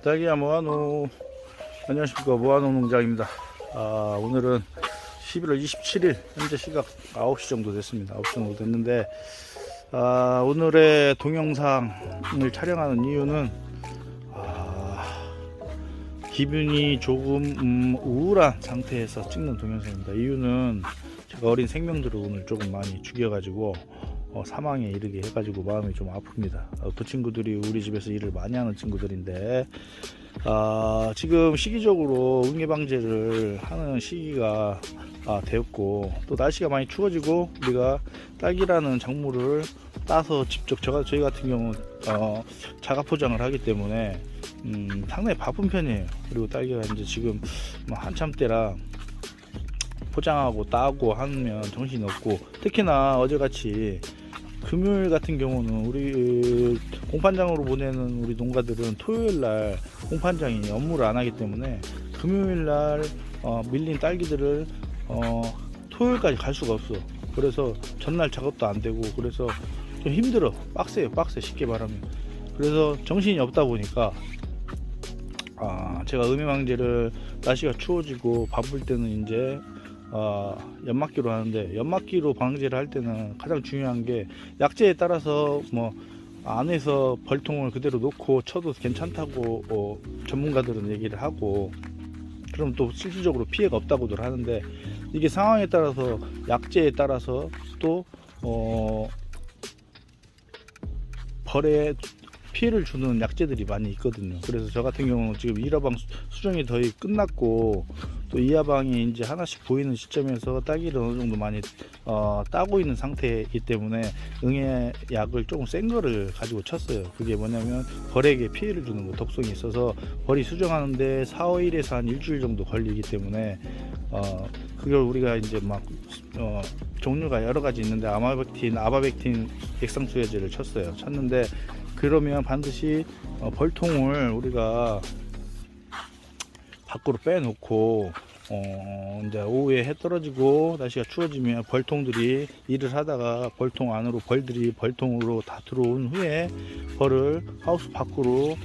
딸기야 모아노. 안녕하십니까, 모아노 농장입니다. 오늘은 11월 27일 현재 시각 9시 정도 됐습니다. 9시 정도 됐는데 오늘의 동영상을 촬영하는 이유는 기분이 조금 우울한 상태에서 찍는 동영상입니다. 이유는 제가 어린 생명들을 오늘 조금 많이 죽여가지고 사망에 이르게 해가지고 마음이 좀 아픕니다. 그 친구들이 우리 집에서 일을 많이 하는 친구들인데 지금 시기적으로 응애방제를 하는 시기가 되었고, 또 날씨가 많이 추워지고 우리가 딸기라는 작물을 따서 직접 저희 같은 경우는 자가 포장을 하기 때문에 상당히 바쁜 편이에요. 그리고 딸기가 이제 지금 한참 때라 포장하고 따고 하면 정신이 없고, 특히나 어제같이 금요일 같은 경우는 우리 공판장으로 보내는 우리 농가들은 토요일날 공판장이 업무를 안 하기 때문에 금요일날 밀린 딸기들을 토요일까지 갈 수가 없어. 그래서 전날 작업도 안 되고, 그래서 좀 힘들어. 빡세요, 빡세, 쉽게 말하면. 그래서 정신이 없다 보니까 제가 음해방제를 날씨가 추워지고 바쁠 때는 이제 연막기로 하는데, 연막기로 방제를 할 때는 가장 중요한 게 약재에 따라서 안에서 벌통을 그대로 놓고 쳐도 괜찮다고 전문가들은 얘기를 하고, 그럼 또 실질적으로 피해가 없다고들 하는데, 이게 상황에 따라서 약재에 따라서 또 벌에 피해를 주는 약재들이 많이 있거든요. 그래서 저 같은 경우는 지금 1화방 수정이 거의 끝났고, 또 2화방이 이제 하나씩 보이는 시점에서 딸기를 어느 정도 많이 따고 있는 상태이기 때문에 응애약을 조금 센 거를 가지고 쳤어요. 그게 뭐냐면 벌에게 피해를 주는 거, 독성이 있어서 벌이 수정하는데 4, 5일에서 한 일주일 정도 걸리기 때문에 그걸 우리가 이제 종류가 여러 가지 있는데 아바백틴 액상수혜제를 쳤는데, 그러면 반드시 벌통을 우리가 밖으로 빼놓고 이제 오후에 해 떨어지고 날씨가 추워지면 벌통들이 일을 하다가 벌통 안으로 벌통으로 다 들어온 후에 벌을 하우스 밖으로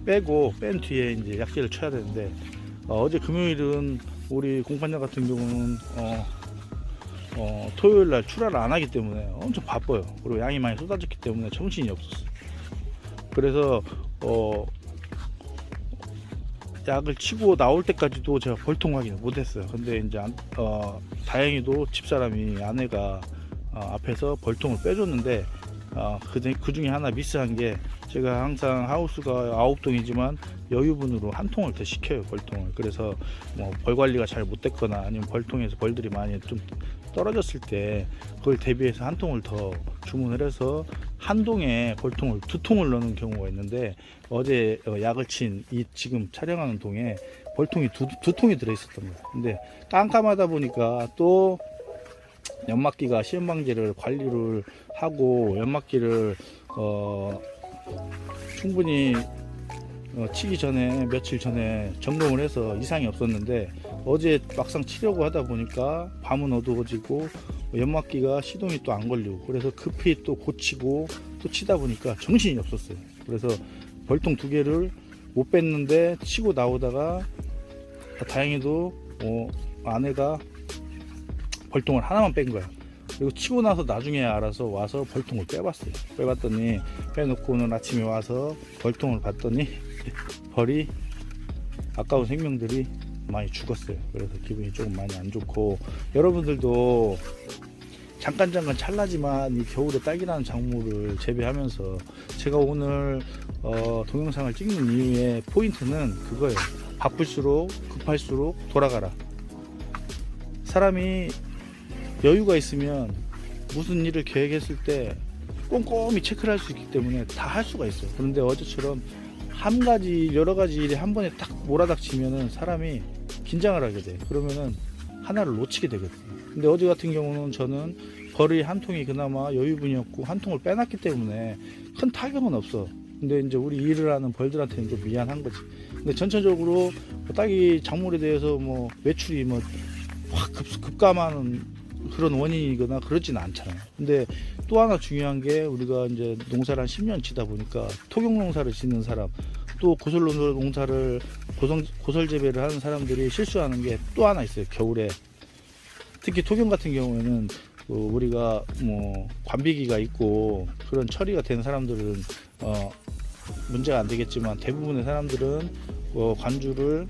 빼고, 뺀 뒤에 이제 약재를 쳐야 되는데, 어제 금요일은 우리 공판장 같은 경우는 토요일날 출하를 안 하기 때문에 엄청 바빠요. 그리고 양이 많이 쏟아졌기 때문에 정신이 없었어요. 그래서 약을 치고 나올 때까지도 제가 벌통 확인을 못했어요. 근데 이제 다행히도 집사람이, 아내가 앞에서 벌통을 빼줬는데, 그 중에 하나 미스한 게, 제가 항상 하우스가 9동이지만 여유분으로 한 통을 더 시켜요, 벌통을. 그래서 벌 관리가 잘 못됐거나 아니면 벌통에서 벌들이 많이 좀 떨어졌을 때 그걸 대비해서 한 통을 더 주문을 해서 한 동에 벌통을 2통을 넣는 경우가 있는데, 어제 약을 친 이 지금 촬영하는 동에 벌통이 두 통이 들어있었던 거예요. 근데 깜깜하다 보니까 또 연막기가 시험방제를 관리를 하고, 연막기를 충분히 치기 전에 며칠 전에 점검을 해서 이상이 없었는데, 어제 막상 치려고 하다 보니까 밤은 어두워지고 연막기가 시동이 또 안 걸리고, 그래서 급히 또 고치고 또 치다 보니까 정신이 없었어요. 그래서 벌통 2개를 못 뺐는데 치고 나오다가 다행히도 아내가 벌통을 하나만 뺀 거야. 그리고 치고 나서 나중에 알아서 와서 벌통을 빼봤더니, 빼놓고 오늘 아침에 와서 벌통을 봤더니 벌이, 아까운 생명들이 많이 죽었어요. 그래서 기분이 조금 많이 안 좋고, 여러분들도 잠깐 찰나지만 이 겨울에 딸기라는 작물을 재배하면서, 제가 오늘 동영상을 찍는 이유의 포인트는 그거예요. 바쁠수록 급할수록 돌아가라. 사람이 여유가 있으면 무슨 일을 계획했을 때 꼼꼼히 체크를 할 수 있기 때문에 다 할 수가 있어요. 그런데 어제처럼 여러 가지 일이 한 번에 딱 몰아닥치면은 사람이 긴장을 하게 돼. 그러면은 하나를 놓치게 되거든요. 근데 어제 같은 경우는 저는 벌이 한 통이 그나마 여유분이었고 한 통을 빼놨기 때문에 큰 타격은 없어. 근데 이제 우리 일을 하는 벌들한테는 좀 미안한 거지. 근데 전체적으로 딸기 작물에 대해서 매출이 확 급감하는 그런 원인이거나 그러지는 않잖아요. 근데 또 하나 중요한 게 우리가 이제 농사를 한 10년 치다 보니까 토경 농사를 짓는 사람, 또 고설 농사를 고설 재배를 하는 사람들이 실수하는 게 또 하나 있어요. 겨울에 특히 토경 같은 경우에는 우리가 뭐 관비기가 있고 그런 처리가 된 사람들은 문제가 안 되겠지만, 대부분의 사람들은 관주를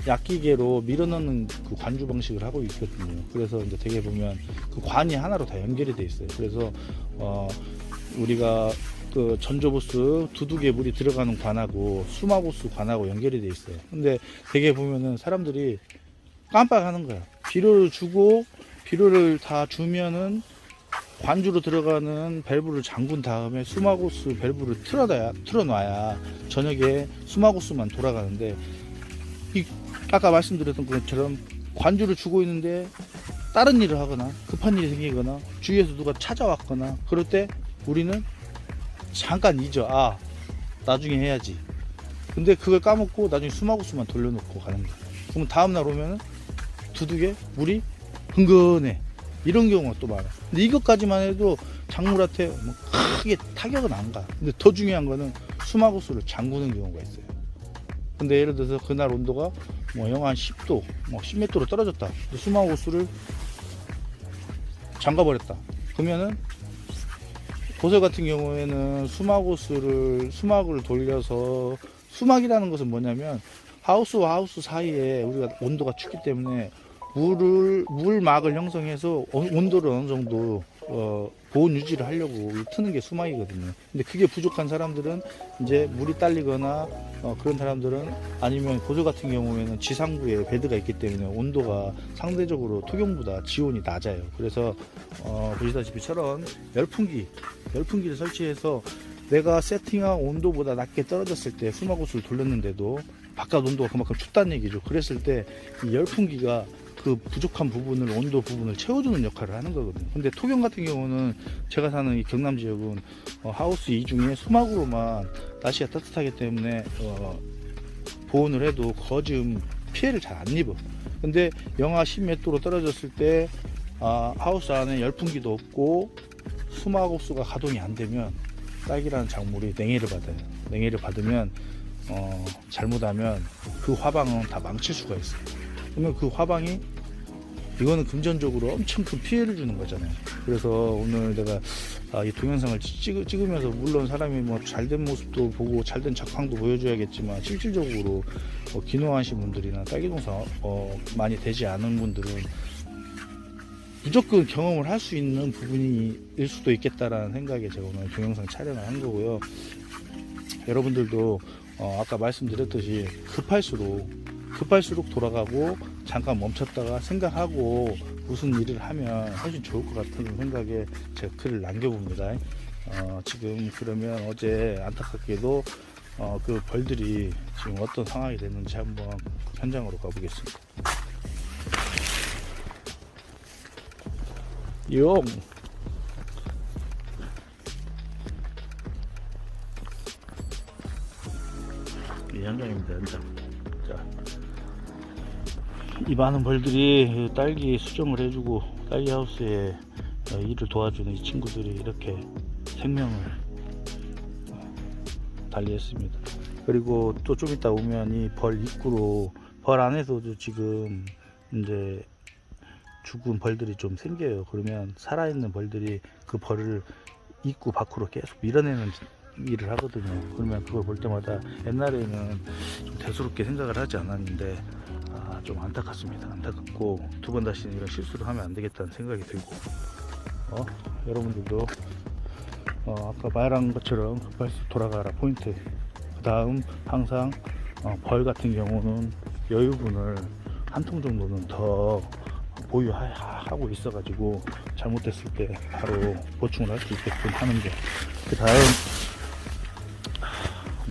약기계로 밀어넣는 그 관주 방식을 하고 있거든요. 그래서 이제 되게 보면 그 관이 하나로 다 연결이 돼 있어요. 그래서 우리가 그 전조보스 두둑에 물이 들어가는 관하고 수마보스 관하고 연결이 돼 있어요. 근데 되게 보면은 사람들이 깜빡하는 거야. 비료를 다 주면은 관주로 들어가는 밸브를 잠근 다음에 수마고스 밸브를 틀어놔야 저녁에 수마고스만 돌아가는데, 아까 말씀드렸던 것처럼 관주를 주고 있는데 다른 일을 하거나 급한 일이 생기거나 주위에서 누가 찾아왔거나 그럴 때 우리는 잠깐 잊어. 나중에 해야지. 근데 그걸 까먹고 나중에 수마고스만 돌려놓고 가는 거야. 그러면 다음날 오면은 두둑에 물이 흥건해. 이런 경우가 또 많아. 근데 이것까지만 해도 작물한테 뭐 크게 타격은 안 가. 근데 더 중요한 거는 수마고스를 잠그는 경우가 있어요. 근데 예를 들어서 그날 온도가 뭐 영하 한 10도, 뭐 10몇 도로 떨어졌다. 수마고스를 잠가버렸다. 그러면은 고설 같은 경우에는 수막을 돌려서, 수막이라는 것은 뭐냐면 하우스와 하우스 사이에 우리가 온도가 춥기 때문에 물막을 형성해서 온도를 어느 정도 보온 유지를 하려고 트는 게 수막이거든요. 근데 그게 부족한 사람들은 이제 물이 딸리거나 그런 사람들은, 아니면 고설 같은 경우에는 지상부에 베드가 있기 때문에 온도가 상대적으로 토경보다 지온이 낮아요. 그래서 보시다시피 저런 열풍기를 설치해서 내가 세팅한 온도보다 낮게 떨어졌을 때 수막호수를 돌렸는데도 바깥 온도가 그만큼 춥다는 얘기죠. 그랬을 때 이 열풍기가 그 부족한 부분을, 온도 부분을 채워주는 역할을 하는 거거든요. 근데 토경 같은 경우는, 제가 사는 이 경남 지역은 하우스 이중에 수막으로만 날씨가 따뜻하기 때문에 보온을 해도 거즘 피해를 잘 안 입어. 근데 영하 10몇 도로 떨어졌을 때 하우스 안에 열풍기도 없고 수막호수가 가동이 안 되면 딸기라는 작물이 냉해를 받아요. 냉해를 받으면 잘못하면 그 화방은 다 망칠 수가 있어요. 그러면 그 화방이, 이거는 금전적으로 엄청 큰 피해를 주는 거잖아요. 그래서 오늘 내가 이 동영상을 찍으면서, 물론 사람이 뭐 잘된 모습도 보고 잘된 작황도 보여줘야겠지만, 실질적으로 기농하신 분들이나 딸기 농사 많이 되지 않은 분들은 무조건 경험을 할 수 있는 부분일 수도 있겠다라는 생각에 제가 오늘 동영상 촬영을 한 거고요. 여러분들도 아까 말씀드렸듯이 급할수록 돌아가고 잠깐 멈췄다가 생각하고 무슨 일을 하면 훨씬 좋을 것 같은 생각에 제가 글을 남겨봅니다. 지금 그러면 어제 안타깝게도 그 벌들이 지금 어떤 상황이 됐는지 한번 현장으로 가보겠습니다. 용! 이 현장입니다, 현장. 자, 이 많은 벌들이 딸기 수정을 해주고 딸기 하우스에 일을 도와주는 이 친구들이 이렇게 생명을 달리했습니다. 그리고 또 좀 이따 오면 이 벌 입구로, 벌 안에서도 지금 이제 죽은 벌들이 좀 생겨요. 그러면 살아있는 벌들이 그 벌을 입구 밖으로 계속 밀어내는 일을 하거든요. 그러면 그걸 볼 때마다 옛날에는 좀 대수롭게 생각을 하지 않았는데 좀 안타깝습니다. 안타깝고 두 번 다시 이런 실수를 하면 안 되겠다는 생각이 들고, 여러분들도 아까 말한 것처럼 급할수록 돌아가라 포인트. 그 다음 항상 벌 같은 경우는 여유분을 한 통 정도는 더 보유하고 있어가지고 잘못됐을 때 바로 보충을 할 수 있게끔 하는 게. 그 다음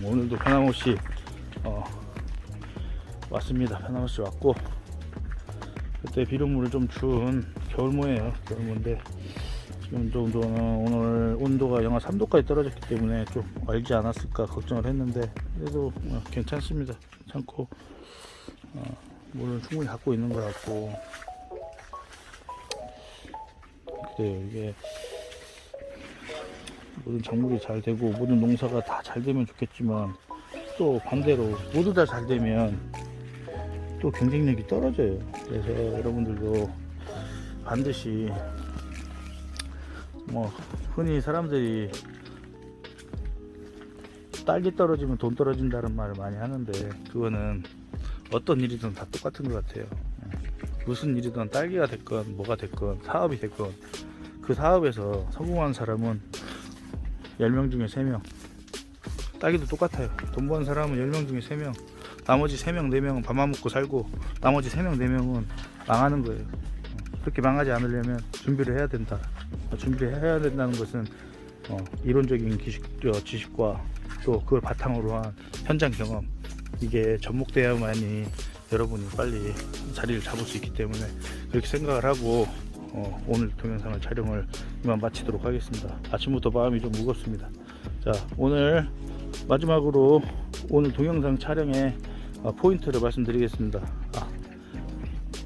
오늘도 변함없이 왔습니다. 변함없이 왔고, 그때 비료물을 좀 준 겨울모예요. 겨울모인데 지금 정도는 오늘 온도가 영하 3도까지 떨어졌기 때문에 좀 얼지 않았을까 걱정을 했는데, 그래도 괜찮습니다. 괜찮고 물은 충분히 갖고 있는 것 같고, 그래요. 이게 모든 작물이 잘 되고 모든 농사가 다 잘 되면 좋겠지만 또 반대로 모두 다 잘 되면 또 경쟁력이 떨어져요. 그래서 여러분들도 반드시 뭐 흔히 사람들이 딸기 떨어지면 돈 떨어진다는 말을 많이 하는데 그거는 어떤 일이든 다 똑같은 것 같아요. 무슨 일이든 딸기가 됐건 뭐가 됐건 사업이 됐건 그 사업에서 성공한 사람은 10명 중에 3명. 딸기도 똑같아요. 돈 버는 사람은 10명 중에 3명. 나머지 3명 4명은 밥만 먹고 살고 나머지 3명 4명은 망하는 거예요. 그렇게 망하지 않으려면 준비를 해야 된다. 준비를 해야 된다는 것은 이론적인 지식과 또 그걸 바탕으로 한 현장 경험, 이게 접목돼야만이 여러분이 빨리 자리를 잡을 수 있기 때문에 그렇게 생각을 하고 오늘 동영상을 촬영을 이만 마치도록 하겠습니다. 아침부터 마음이 좀 무겁습니다. 자, 오늘 마지막으로 오늘 동영상 촬영의 포인트를 말씀드리겠습니다.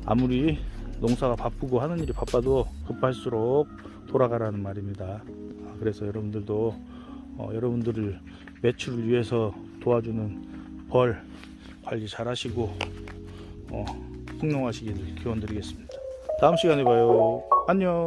아무리 농사가 바쁘고 하는 일이 바빠도 급할수록 돌아가라는 말입니다. 그래서 여러분들도 여러분들을 매출을 위해서 도와주는 벌 관리 잘 하시고 흥농하시기를 기원드리겠습니다. 다음 시간에 봐요. 안녕.